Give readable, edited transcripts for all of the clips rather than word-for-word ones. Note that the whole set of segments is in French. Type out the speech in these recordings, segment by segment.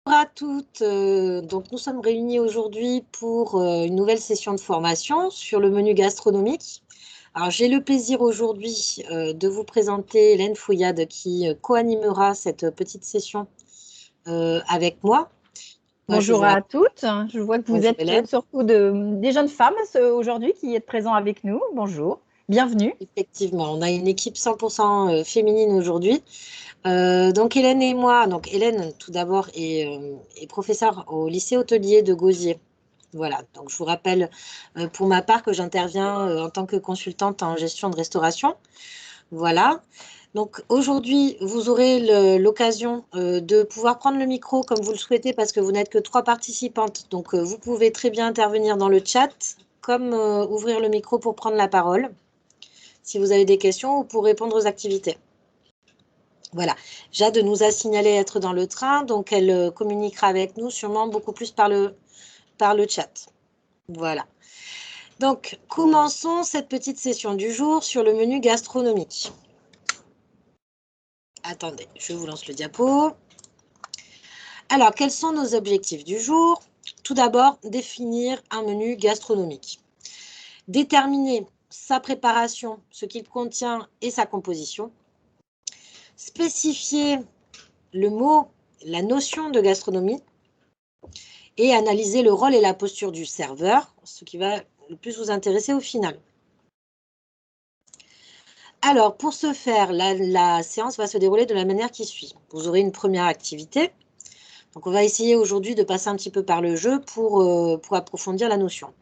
Bonjour à toutes. Donc, nous sommes réunis aujourd'hui pour une nouvelle session de formation sur le menu gastronomique. Alors, j'ai le plaisir aujourd'hui de vous présenter Hélène Fouillade qui co-animera cette petite session avec moi. Je Bonjour vous rappelle. à toutes. Je vois que vous Bonjour êtes Hélène. surtout des jeunes femmes aujourd'hui qui êtes présents avec nous. Bonjour, bienvenue. Effectivement, on a une équipe 100% féminine aujourd'hui. Donc Hélène et moi, donc Hélène tout d'abord est professeure au lycée hôtelier de Gauzier. Voilà, donc je vous rappelle pour ma part que j'interviens en tant que consultante en gestion de restauration. Voilà, donc aujourd'hui vous aurez l'occasion de pouvoir prendre le micro comme vous le souhaitez parce que vous n'êtes que 3 participantes. Donc vous pouvez très bien intervenir dans le chat comme ouvrir le micro pour prendre la parole si vous avez des questions ou pour répondre aux activités. Voilà, Jade nous a signalé être dans le train, donc elle communiquera avec nous sûrement beaucoup plus par le chat. Voilà. Donc, commençons cette petite session du jour sur le menu gastronomique. Attendez, je vous lance le diapo. Alors, quels sont nos objectifs du jour? Tout d'abord, définir un menu gastronomique. Déterminer sa préparation, ce qu'il contient et sa composition. Spécifier le mot, la notion de gastronomie. Et analyser le rôle et la posture du serveur, ce qui va le plus vous intéresser au final. Alors, pour ce faire, la séance va se dérouler de la manière qui suit. Vous aurez une première activité. Donc, on va essayer aujourd'hui de passer un petit peu par le jeu pour approfondir la notion.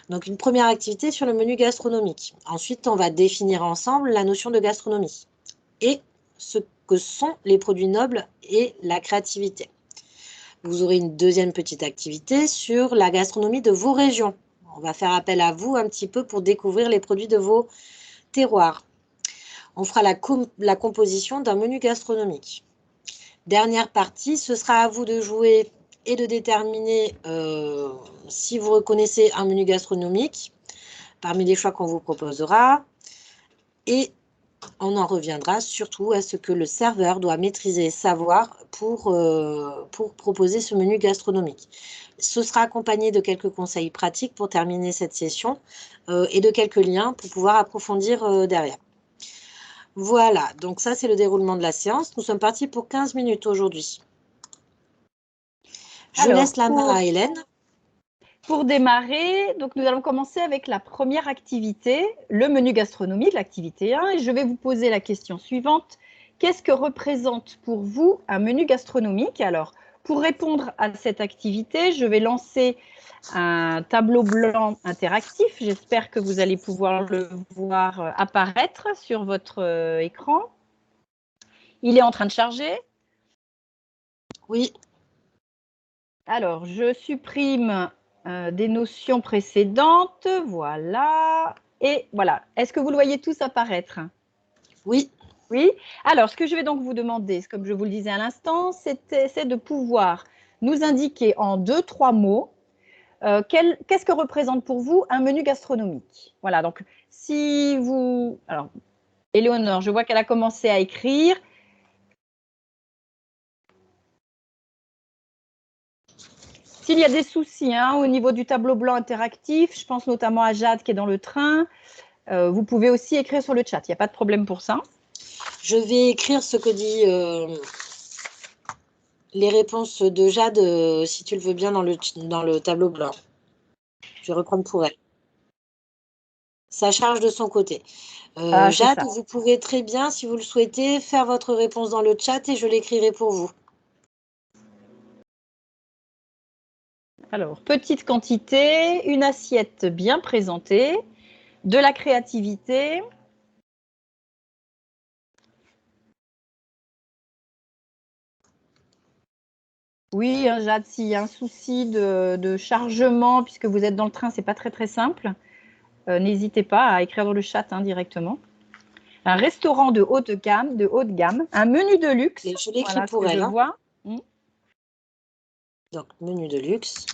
Donc, une première activité sur le menu gastronomique. Ensuite, on va définir ensemble la notion de gastronomie et ce que sont les produits nobles et la créativité. Vous aurez une deuxième petite activité sur la gastronomie de vos régions. On va faire appel à vous un petit peu pour découvrir les produits de vos terroirs. On fera la composition d'un menu gastronomique. Dernière partie, ce sera à vous de jouer et de déterminer si vous reconnaissez un menu gastronomique parmi les choix qu'on vous proposera. Et on en reviendra surtout à ce que le serveur doit maîtriser et savoir pour proposer ce menu gastronomique. Ce sera accompagné de quelques conseils pratiques pour terminer cette session et de quelques liens pour pouvoir approfondir derrière. Voilà, donc ça c'est le déroulement de la séance. Nous sommes partis pour 15 minutes aujourd'hui. Je laisse la main à Hélène. Pour démarrer, donc nous allons commencer avec la première activité, le menu gastronomique, l'activité 1, et je vais vous poser la question suivante. Qu'est-ce que représente pour vous un menu gastronomique? Alors, pour répondre à cette activité, je vais lancer un tableau blanc interactif. J'espère que vous allez pouvoir le voir apparaître sur votre écran. Il est en train de charger. Oui. Alors, je supprime des notions précédentes. Voilà. Et voilà. Est-ce que vous le voyez tous apparaître? Oui. Oui. Alors, ce que je vais donc vous demander, comme je vous le disais à l'instant, c'est de pouvoir nous indiquer en 2-3 mots qu'est-ce que représente pour vous un menu gastronomique. Voilà. Donc, si vous… Alors, Éléonore, je vois qu'elle a commencé à écrire. S'il y a des soucis au niveau du tableau blanc interactif, je pense notamment à Jade qui est dans le train, vous pouvez aussi écrire sur le chat, il n'y a pas de problème pour ça. Je vais écrire ce que dit les réponses de Jade, si tu le veux bien, dans le tableau blanc. Je vais reprendre pour elle. Ça charge de son côté. Jade, vous pouvez très bien, si vous le souhaitez, faire votre réponse dans le chat et je l'écrirai pour vous. Alors, petite quantité, une assiette bien présentée, de la créativité. Oui, Jade, s'il y a un souci de chargement, puisque vous êtes dans le train, c'est pas très simple, n'hésitez pas à écrire dans le chat directement. Un restaurant de haute gamme, un menu de luxe. Et je l'écris voilà pour ce que elle. je vois. Donc, menu de luxe.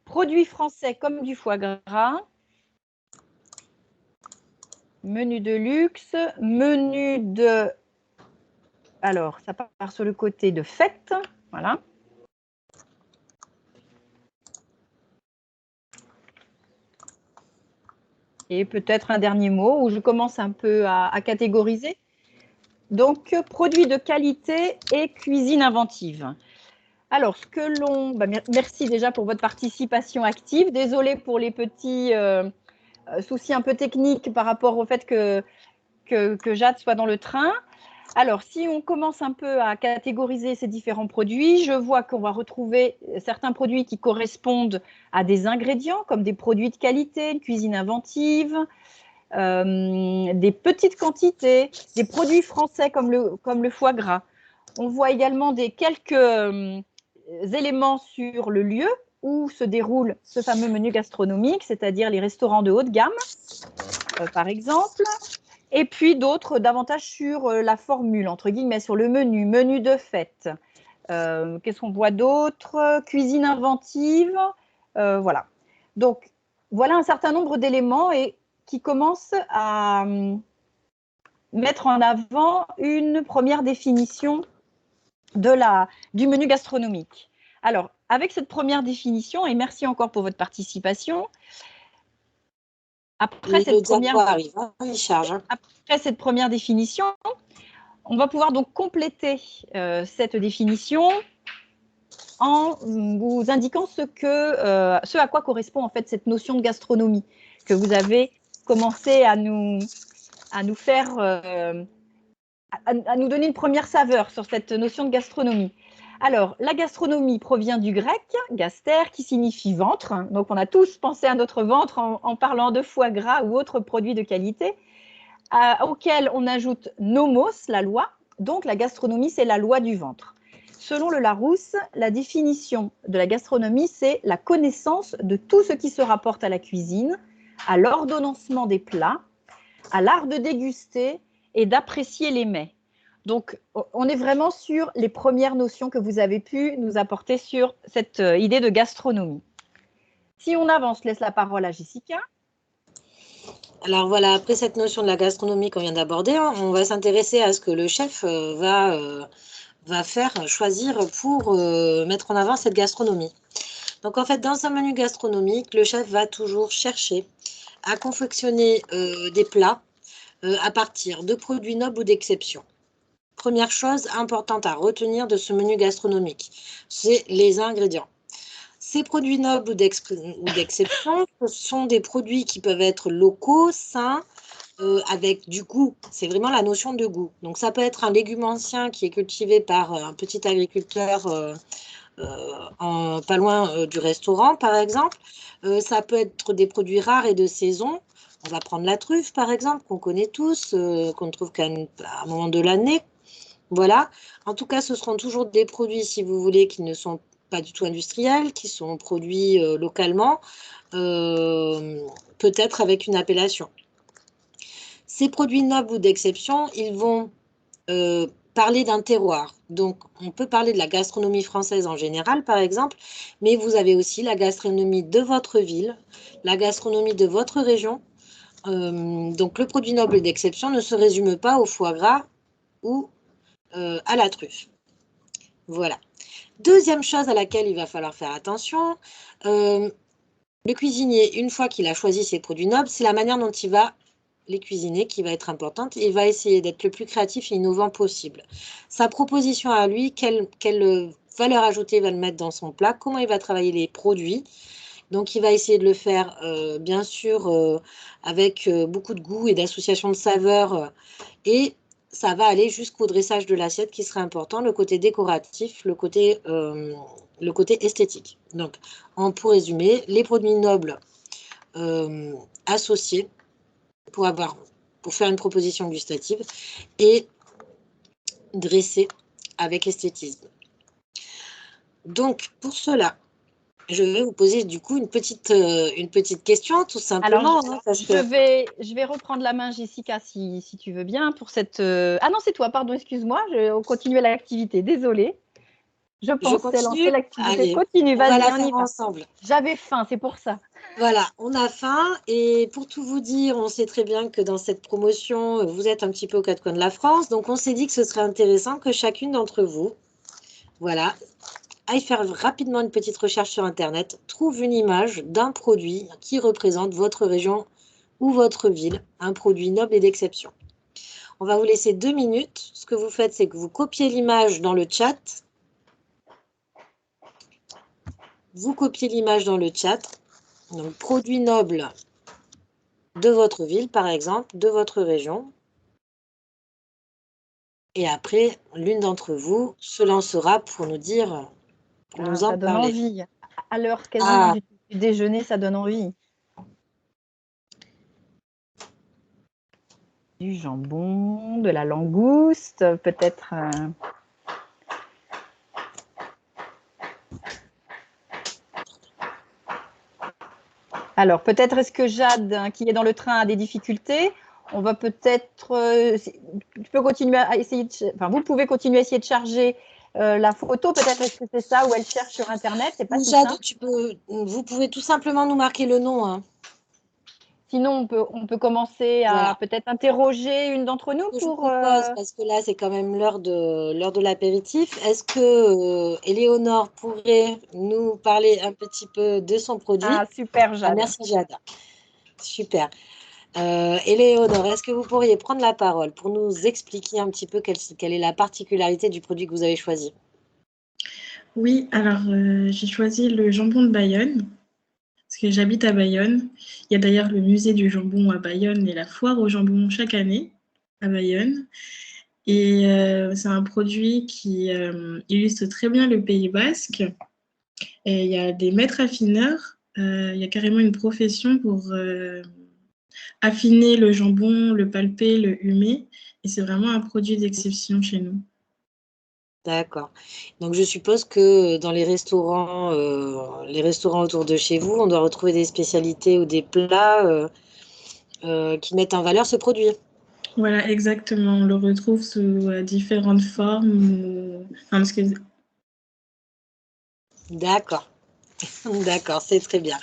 Produits français comme du foie gras. Menu de luxe, menu de Alors, ça part sur le côté de fête. Voilà. Et peut-être un dernier mot où je commence un peu à catégoriser. Donc, produits de qualité et cuisine inventive. Alors, ce que l'on… merci déjà pour votre participation active. Désolée pour les petits soucis un peu techniques par rapport au fait que Jade soit dans le train. Alors, si on commence un peu à catégoriser ces différents produits, je vois qu'on va retrouver certains produits qui correspondent à des ingrédients, comme des produits de qualité, une cuisine inventive, des petites quantités, des produits français comme le foie gras. On voit également quelques éléments sur le lieu où se déroule ce fameux menu gastronomique, c'est-à-dire les restaurants de haut de gamme, par exemple. Et puis d'autres davantage sur la formule, entre guillemets, sur le menu de fête. Qu'est-ce qu'on voit d'autre? Cuisine inventive, voilà. Donc, voilà un certain nombre d'éléments et qui commencent à mettre en avant une première définition du menu gastronomique. Alors, avec cette première définition, et merci encore pour votre participation, après cette première définition, on va pouvoir donc compléter cette définition en vous indiquant ce à quoi correspond en fait cette notion de gastronomie que vous avez commencé à nous faire, à nous donner une première saveur sur cette notion de gastronomie. Alors, la gastronomie provient du grec gaster, qui signifie ventre. Donc, on a tous pensé à notre ventre en parlant de foie gras ou autres produits de qualité, auquel on ajoute nomos, la loi. Donc, la gastronomie, c'est la loi du ventre. Selon le Larousse, la définition de la gastronomie, c'est la connaissance de tout ce qui se rapporte à la cuisine, à l'ordonnancement des plats, à l'art de déguster et d'apprécier les mets. Donc, on est vraiment sur les premières notions que vous avez pu nous apporter sur cette idée de gastronomie. Si on avance, je laisse la parole à Jessica. Alors voilà, après cette notion de la gastronomie qu'on vient d'aborder, on va s'intéresser à ce que le chef va faire choisir pour mettre en avant cette gastronomie. Donc en fait, dans un menu gastronomique, le chef va toujours chercher à confectionner des plats à partir de produits nobles ou d'exception. Première chose importante à retenir de ce menu gastronomique, c'est les ingrédients. Ces produits nobles ou d'exception, ce sont des produits qui peuvent être locaux, sains, avec du goût. C'est vraiment la notion de goût. Donc ça peut être un légume ancien qui est cultivé par un petit agriculteur pas loin du restaurant, par exemple. Ça peut être des produits rares et de saison. On va prendre la truffe, par exemple, qu'on connaît tous, qu'on ne trouve qu'à un moment de l'année. Voilà. En tout cas, ce seront toujours des produits, si vous voulez, qui ne sont pas du tout industriels, qui sont produits localement, peut-être avec une appellation. Ces produits nobles ou d'exception, ils vont parler d'un terroir. Donc, on peut parler de la gastronomie française en général, par exemple, mais vous avez aussi la gastronomie de votre ville, la gastronomie de votre région. Donc, le produit noble d'exception ne se résume pas au foie gras ou à la truffe. Voilà. Deuxième chose à laquelle il va falloir faire attention, le cuisinier, une fois qu'il a choisi ses produits nobles, c'est la manière dont il va les cuisiner qui va être importante. Il va essayer d'être le plus créatif et innovant possible. Sa proposition à lui, quelle valeur ajoutée il va le mettre dans son plat, comment il va travailler les produits. Donc, il va essayer de le faire, bien sûr, avec beaucoup de goût et d'association de saveurs. Et ça va aller jusqu'au dressage de l'assiette qui serait important, le côté décoratif, le côté esthétique. Donc, pour résumer, les produits nobles associés pour faire une proposition gustative et dressée avec esthétisme. Donc, pour cela, je vais vous poser du coup une petite question, tout simplement. Alors, je vais reprendre la main, Jessica, si tu veux bien, pour cette… Ah non, c'est toi, pardon, excuse-moi, on continue l'activité, désolée. Je Je pensais lancer continue? l'activité. Allez, Continue, on va vas-y, la on faire y va. ensemble. J'avais faim, c'est pour ça. Voilà, on a faim et pour tout vous dire, on sait très bien que dans cette promotion, vous êtes un petit peu aux quatre coins de la France. Donc, on s'est dit que ce serait intéressant que chacune d'entre vous, voilà, aille faire rapidement une petite recherche sur Internet, trouve une image d'un produit qui représente votre région ou votre ville, un produit noble et d'exception. On va vous laisser 2 minutes. Ce que vous faites, c'est que vous copiez l'image dans le chat. Vous copiez l'image dans le chat. Donc, produit noble de votre ville, par exemple, de votre région. Et après, l'une d'entre vous se lancera pour nous dire, pour Ah, nous en ça donne parler. envie. À l'heure quasiment Ah, du déjeuner, ça donne envie. Du jambon, de la langouste, peut-être. Alors, peut-être est-ce que Jade, hein, qui est dans le train, a des difficultés. On va peut-être. Tu peux continuer à essayer enfin, vous pouvez continuer à essayer de charger la photo. Peut-être est-ce que c'est ça où elle cherche sur Internet. C'est pas si Jade, simple. vous pouvez tout simplement nous marquer le nom, hein. Sinon, on peut commencer à Voilà. peut-être interroger une d'entre nous Ce que je vous pour. propose, parce que là, c'est quand même l'heure de l'apéritif, est-ce que Éléonore pourrait nous parler un petit peu de son produit? Ah, super, Ah, Jade. merci, Jade. Super. Éléonore, est-ce que vous pourriez prendre la parole pour nous expliquer un petit peu quelle est la particularité du produit que vous avez choisi? Oui, alors j'ai choisi le jambon de Bayonne, parce que j'habite à Bayonne. Il y a d'ailleurs le musée du jambon à Bayonne et la foire au jambon chaque année à Bayonne. Et c'est un produit qui illustre très bien le Pays basque. Et il y a des maîtres affineurs, il y a carrément une profession pour affiner le jambon, le palper, le humer. Et c'est vraiment un produit d'exception chez nous. D'accord. Donc je suppose que dans les restaurants autour de chez vous, on doit retrouver des spécialités ou des plats qui mettent en valeur ce produit. Voilà, exactement. On le retrouve sous différentes formes. Enfin, parce que... D'accord. D'accord, c'est très bien.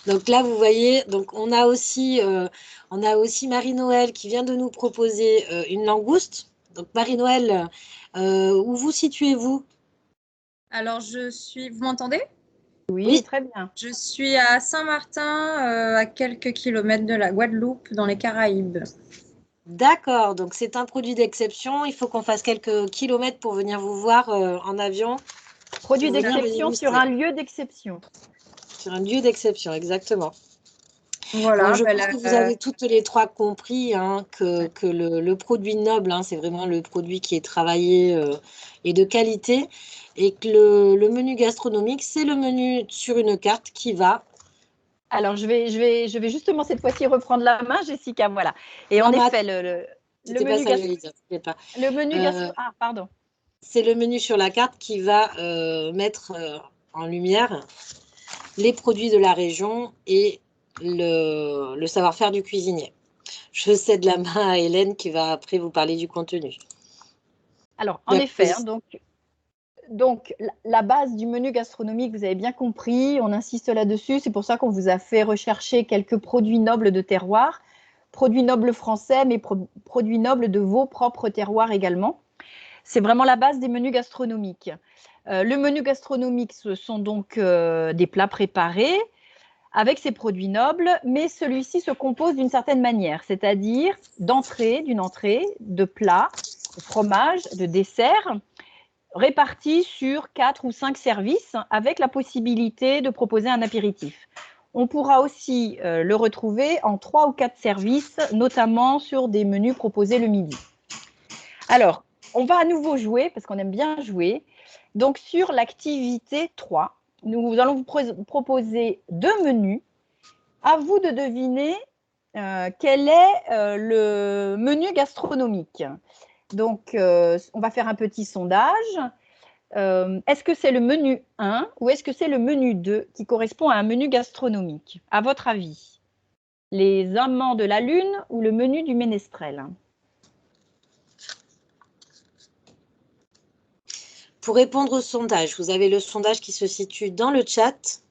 Donc là, vous voyez, donc on a aussi Marie-Noël qui vient de nous proposer une langouste. Donc Marie-Noël, où vous situez-vous? Alors, vous m'entendez? Oui, Oui, très bien. Je suis à Saint-Martin, à quelques kilomètres de la Guadeloupe, dans les Caraïbes. d'accord. Donc c'est un produit d'exception. Il faut qu'on fasse quelques kilomètres pour venir vous voir en avion, Produit pour venir le d'exception sur déguster. un lieu d'exception. Sur un lieu d'exception, exactement. Bon, Voilà, je pense que vous avez toutes les trois compris hein, que le produit noble, hein, c'est vraiment le produit qui est travaillé et de qualité, et que le menu gastronomique, c'est le menu sur une carte qui va. Alors, je vais justement cette fois-ci reprendre la main, Jessica. Voilà. Et en Non, mais effet, le c'était pas menu ça que j'allais dire, t'inquiète pas. le menu Euh, gastro. Ah, pardon. c'est le menu sur la carte qui va mettre en lumière les produits de la région et le savoir-faire du cuisinier. Je cède la main à Hélène qui va après vous parler du contenu. Alors, en La effet, hein, composition. donc la base du menu gastronomique, vous avez bien compris, on insiste là-dessus. C'est pour ça qu'on vous a fait rechercher quelques produits nobles de terroir, produits nobles français, mais produits nobles de vos propres terroirs également. C'est vraiment la base des menus gastronomiques. Le menu gastronomique, ce sont donc des plats préparés avec ces produits nobles, mais celui-ci se compose d'une certaine manière, c'est-à-dire d'une entrée, de plats, de fromage, de dessert, répartis sur 4 ou 5 services avec la possibilité de proposer un apéritif. On pourra aussi le retrouver en 3 ou 4 services, notamment sur des menus proposés le midi. Alors, on va à nouveau jouer, parce qu'on aime bien jouer. Donc, sur l'activité 3, nous allons vous proposer 2 menus. À vous de deviner quel est le menu gastronomique. Donc, on va faire un petit sondage. Est-ce que c'est le menu 1 ou est-ce que c'est le menu 2 qui correspond à un menu gastronomique, à votre avis? Les amants de la lune ou le menu du ménestrel? Pour répondre au sondage, vous avez le sondage qui se situe dans le chat.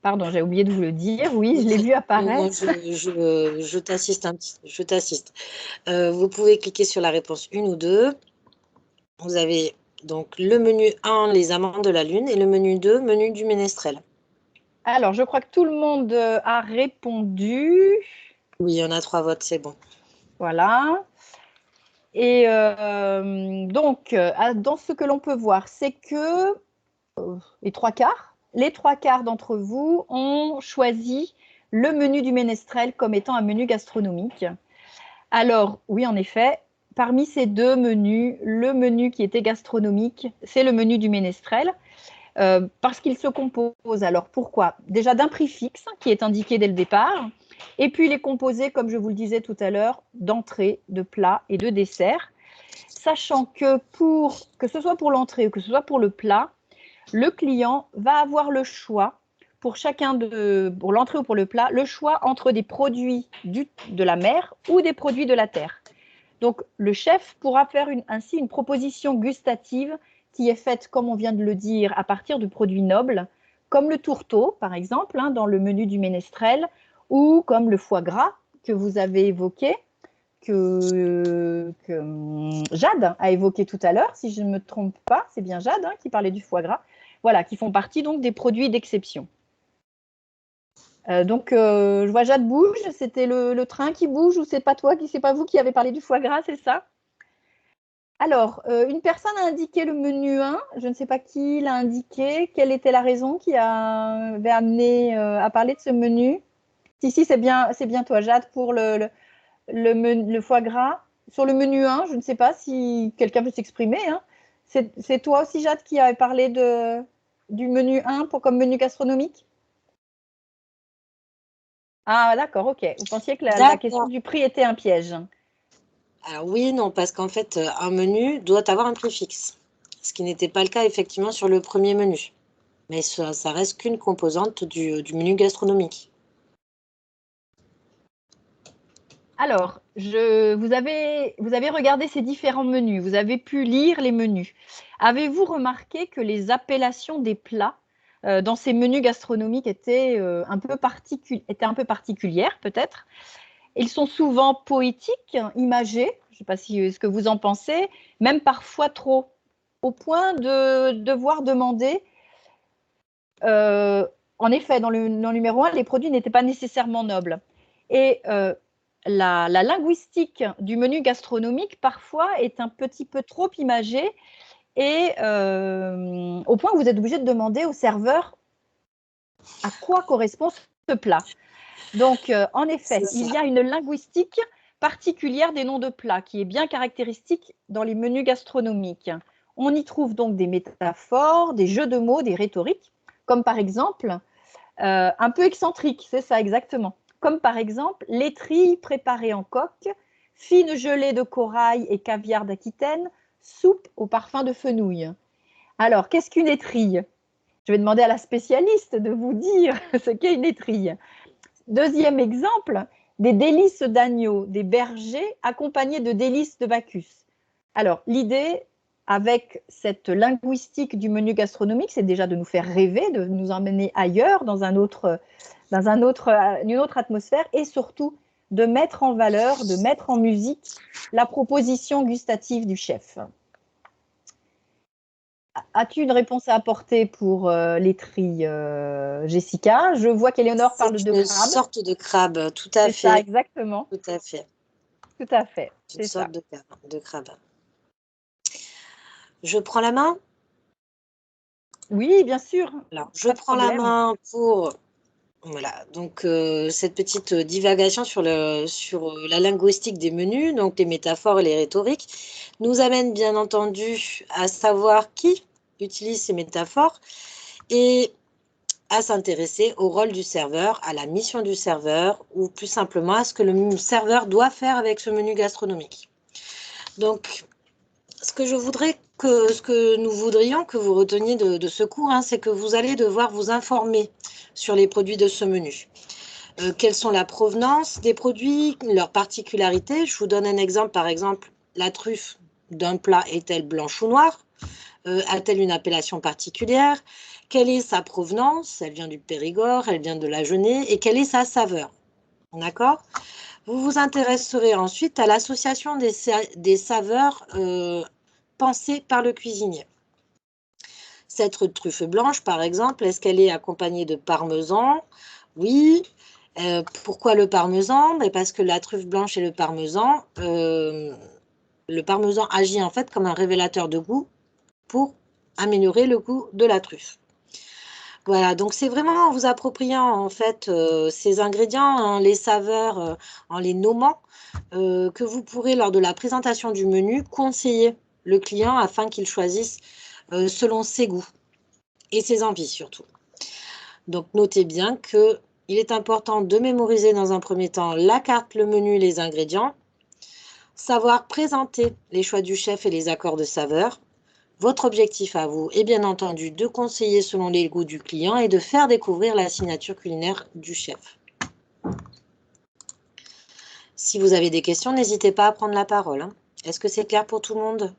Pardon, j'ai oublié de vous le dire. Oui, je l'ai vu Moi, apparaître. je t'assiste je t'assiste. Vous pouvez cliquer sur la réponse 1 ou 2. Vous avez donc le menu 1, les amandes de la lune, et le menu 2, menu du ménestrel. Alors, je crois que tout le monde a répondu. Oui, on a 3 votes, c'est bon. Voilà. Et donc, dans ce que l'on peut voir, c'est que les trois quarts d'entre vous ont choisi le menu du ménestrel comme étant un menu gastronomique. Alors, oui, en effet, parmi ces deux menus, le menu qui était gastronomique, c'est le menu du ménestrel, parce qu'il se compose, alors pourquoi? Déjà d'un prix fixe qui est indiqué dès le départ, et puis il est composé, comme je vous le disais tout à l'heure, d'entrées, de plats et de desserts, sachant que que ce soit pour l'entrée ou que ce soit pour le plat, le client va avoir le choix pour pour l'entrée ou pour le plat, le choix entre des produits de la mer ou des produits de la terre. Donc, le chef pourra faire ainsi une proposition gustative qui est faite, comme on vient de le dire, à partir de produits nobles, comme le tourteau, par exemple, dans le menu du ménestrel, ou comme le foie gras que vous avez évoqué, que Jade a évoqué tout à l'heure, si je ne me trompe pas, c'est bien Jade qui parlait du foie gras, voilà, qui font partie donc des produits d'exception. Je vois Jade bouge, c'était le train qui bouge ou c'est pas vous qui avez parlé du foie gras, c'est ça? Alors, une personne a indiqué le menu 1, je ne sais pas qui l'a indiqué, quelle était la raison qui avait amené à parler de ce menu? Si, c'est bien toi, Jade, pour le foie gras. Sur le menu 1, je ne sais pas si quelqu'un peut s'exprimer. C'est toi aussi, Jade, qui avait parlé du menu 1 comme menu gastronomique? Ah, d'accord, ok. Vous pensiez que la question du prix était un piège? Alors oui, non, parce qu'en fait, un menu doit avoir un prix fixe, ce qui n'était pas le cas effectivement sur le premier menu. Mais ça reste qu'une composante du menu gastronomique. Alors, vous avez regardé ces différents menus, vous avez pu lire les menus. Avez-vous remarqué que les appellations des plats dans ces menus gastronomiques étaient un peu particulières peut-être? Ils sont souvent poétiques, imagés, je ne sais pas ce que vous en pensez, même parfois trop, au point de devoir demander. En effet, dans le numéro 1, les produits n'étaient pas nécessairement nobles. Et la linguistique du menu gastronomique, parfois, est un petit peu trop imagée et au point que vous êtes obligé de demander au serveur à quoi correspond ce plat. Donc, en effet, il y a une linguistique particulière des noms de plats qui est bien caractéristique dans les menus gastronomiques. On y trouve donc des métaphores, des jeux de mots, des rhétoriques, comme par exemple, un peu excentrique, c'est ça exactement, comme par exemple l'étrille préparée en coque, fine gelée de corail et caviar d'Aquitaine, soupe au parfum de fenouil. Alors, qu'est-ce qu'une étrille? Je vais demander à la spécialiste de vous dire ce qu'est une étrille. Deuxième exemple, des délices d'agneau, des bergers accompagnés de délices de Bacchus. Alors, l'idée avec cette linguistique du menu gastronomique, c'est déjà de nous faire rêver, de nous emmener ailleurs, dans une autre atmosphère, et surtout de mettre en valeur, de mettre en musique la proposition gustative du chef. As-tu une réponse à apporter pour l'étrille, Jessica? Je vois qu'Éléonore parle de crabe. C'est une sorte de crabe, tout à fait. C'est ça, exactement. Tout à fait. Tout à fait, c'est une sorte de crabe. Je prends la main? Oui, bien sûr. Alors, je prends la main pour... Voilà, donc cette petite divagation sur la linguistique des menus, donc les métaphores et les rhétoriques, nous amène bien entendu à savoir qui utilise ces métaphores et à s'intéresser au rôle du serveur, à la mission du serveur, ou plus simplement à ce que le serveur doit faire avec ce menu gastronomique. Donc, ce que nous voudrions que vous reteniez de ce cours, c'est que vous allez devoir vous informer sur les produits de ce menu. Quelles sont la provenance des produits, leurs particularités. Je vous donne un exemple, par exemple, la truffe d'un plat est-elle blanche ou noire? A-t-elle une appellation particulière? Quelle est sa provenance? Elle vient du Périgord, elle vient de la Genée, et quelle est sa saveur? D'accord? Vous vous intéresserez ensuite à l'association des saveurs pensées par le cuisinier. Cette truffe blanche, par exemple, est-ce qu'elle est accompagnée de parmesan? Oui. Pourquoi le parmesan? Parce que la truffe blanche et le parmesan agit en fait comme un révélateur de goût pour améliorer le goût de la truffe. Voilà, donc c'est vraiment en vous appropriant en fait ces ingrédients, hein, les saveurs, en les nommant, que vous pourrez lors de la présentation du menu conseiller le client afin qu'il choisisse selon ses goûts et ses envies surtout. Donc notez bien qu'il est important de mémoriser dans un premier temps la carte, le menu, les ingrédients, savoir présenter les choix du chef et les accords de saveurs. Votre objectif à vous est bien entendu de conseiller selon les goûts du client et de faire découvrir la signature culinaire du chef. Si vous avez des questions, n'hésitez pas à prendre la parole, hein. Est-ce que c'est clair pour tout le monde?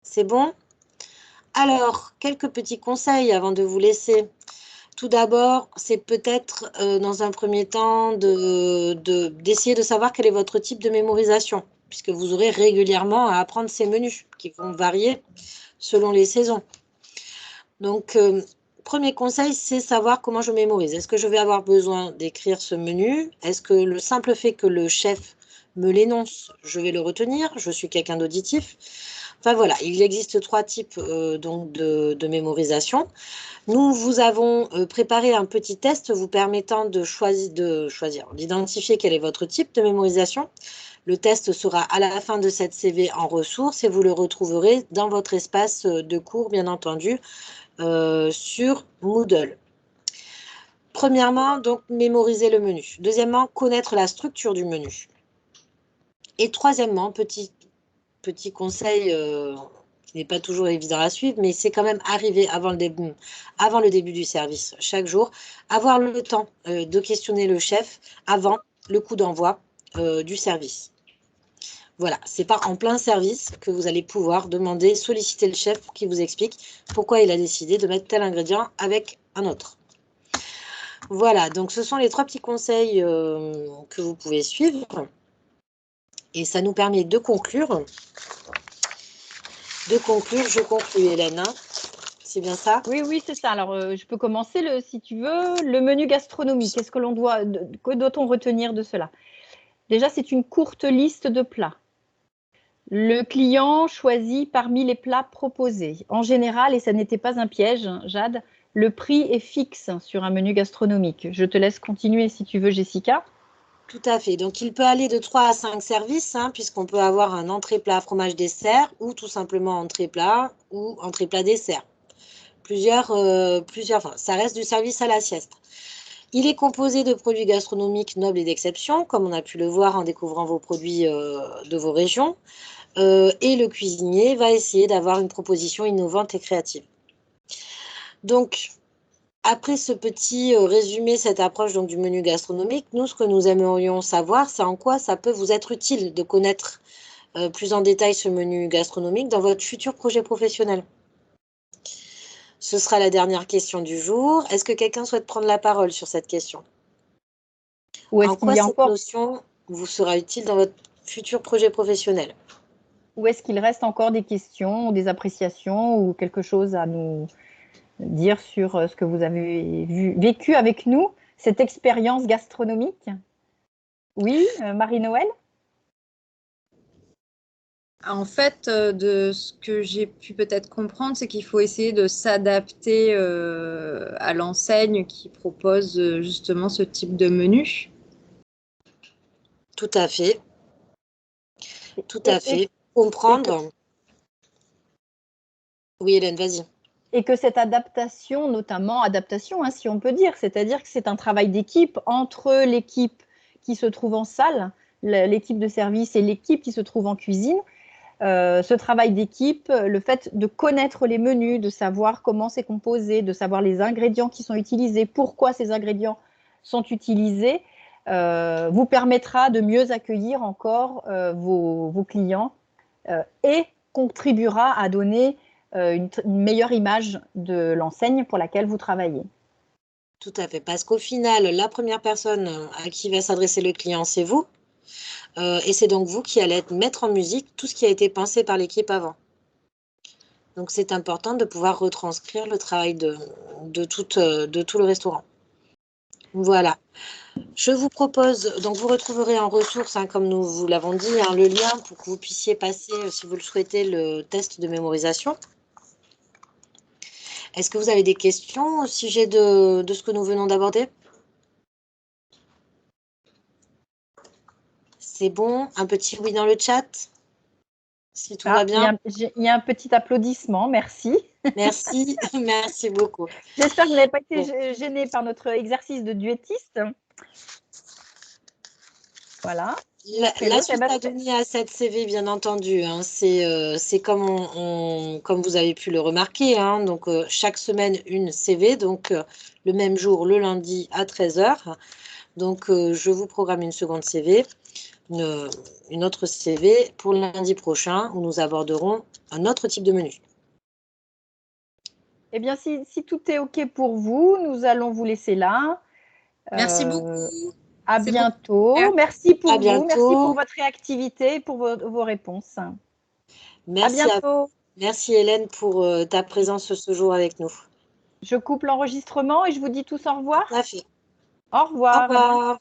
C'est bon? Alors, quelques petits conseils avant de vous laisser. Tout d'abord, c'est peut-être dans un premier temps d'essayer de savoir quel est votre type de mémorisation, puisque vous aurez régulièrement à apprendre ces menus qui vont varier selon les saisons. Donc, premier conseil, c'est savoir comment je mémorise. Est-ce que je vais avoir besoin d'écrire ce menu? Est-ce que le simple fait que le chef me l'énonce, je vais le retenir? Je suis quelqu'un d'auditif. Enfin voilà, il existe 3 types donc de mémorisation. Nous vous avons préparé un petit test vous permettant d'identifier quel est votre type de mémorisation. Le test sera à la fin de cette CV en ressources et vous le retrouverez dans votre espace de cours, bien entendu, sur Moodle. Premièrement, donc, mémoriser le menu. Deuxièmement, connaître la structure du menu. Et troisièmement, petit conseil qui n'est pas toujours évident à suivre, mais c'est quand même arriver avant le début du service chaque jour, avoir le temps de questionner le chef avant le coup d'envoi du service. Voilà, c'est pas en plein service que vous allez pouvoir solliciter le chef pour qu'il vous explique pourquoi il a décidé de mettre tel ingrédient avec un autre. Voilà, donc ce sont les 3 petits conseils que vous pouvez suivre. Et ça nous permet de conclure. Je conclue, Hélène. Hein, c'est bien ça? Oui, c'est ça. Alors, je peux commencer, si tu veux. Le menu gastronomique, que doit-on retenir de cela? Déjà, c'est une courte liste de plats. Le client choisit parmi les plats proposés. En général, et ça n'était pas un piège, Jade, le prix est fixe sur un menu gastronomique. Je te laisse continuer si tu veux, Jessica. Tout à fait. Donc, il peut aller de 3 à 5 services, hein, puisqu'on peut avoir un entrée-plat fromage dessert ou tout simplement entrée-plat ou entrée-plat dessert. Enfin, ça reste du service à la sieste. Il est composé de produits gastronomiques nobles et d'exception, comme on a pu le voir en découvrant vos produits de vos régions. Et le cuisinier va essayer d'avoir une proposition innovante et créative. Donc, après ce petit résumé, cette approche donc, du menu gastronomique, nous, ce que nous aimerions savoir, c'est en quoi ça peut vous être utile de connaître plus en détail ce menu gastronomique dans votre futur projet professionnel. Ce sera la dernière question du jour. Est-ce que quelqu'un souhaite prendre la parole sur cette question? En quoi cette notion vous sera utile dans votre futur projet professionnel? Ou est-ce qu'il reste encore des questions ou des appréciations ou quelque chose à nous dire sur ce que vous avez vécu avec nous, cette expérience gastronomique? Oui, Marie-Noël? En fait, de ce que j'ai pu peut-être comprendre, c'est qu'il faut essayer de s'adapter à l'enseigne qui propose justement ce type de menu. Tout à fait. Tout à fait. Comprendre. Oui, Hélène, vas-y. Et que cette adaptation, notamment adaptation, hein, si on peut dire, c'est-à-dire que c'est un travail d'équipe entre l'équipe qui se trouve en salle, l'équipe de service et l'équipe qui se trouve en cuisine. Ce travail d'équipe, le fait de connaître les menus, de savoir comment c'est composé, de savoir les ingrédients qui sont utilisés, pourquoi ces ingrédients sont utilisés, vous permettra de mieux accueillir encore vos clients et contribuera à donner une meilleure image de l'enseigne pour laquelle vous travaillez. Tout à fait, parce qu'au final, la première personne à qui va s'adresser le client, c'est vous. Et c'est donc vous qui allez mettre en musique tout ce qui a été pensé par l'équipe avant. Donc, c'est important de pouvoir retranscrire le travail de tout le restaurant. Voilà. Je vous propose, donc vous retrouverez en ressources, comme nous vous l'avons dit, le lien pour que vous puissiez passer, si vous le souhaitez, le test de mémorisation. Est-ce que vous avez des questions au sujet de ce que nous venons d'aborder? C'est bon? Un petit oui dans le chat? Si tout va bien? Il y a un petit applaudissement, merci. Merci, merci beaucoup. J'espère que vous n'avez pas été gêné par notre exercice de duettiste. Voilà. La suite à donner à cette CV, bien entendu, c'est comme vous avez pu le remarquer, donc chaque semaine une CV, donc le même jour, le lundi à 13 h. Donc je vous programme une seconde CV, une autre CV pour lundi prochain où nous aborderons un autre type de menu. Eh bien, si tout est OK pour vous, nous allons vous laisser là. Merci beaucoup. À C'est bientôt. beaucoup. Merci pour À vous. bientôt. Merci pour votre réactivité et pour vos réponses. Merci à bientôt. Merci Hélène pour ta présence ce jour avec nous. Je coupe l'enregistrement et je vous dis tous au revoir. Tout à fait. Au revoir. Au revoir.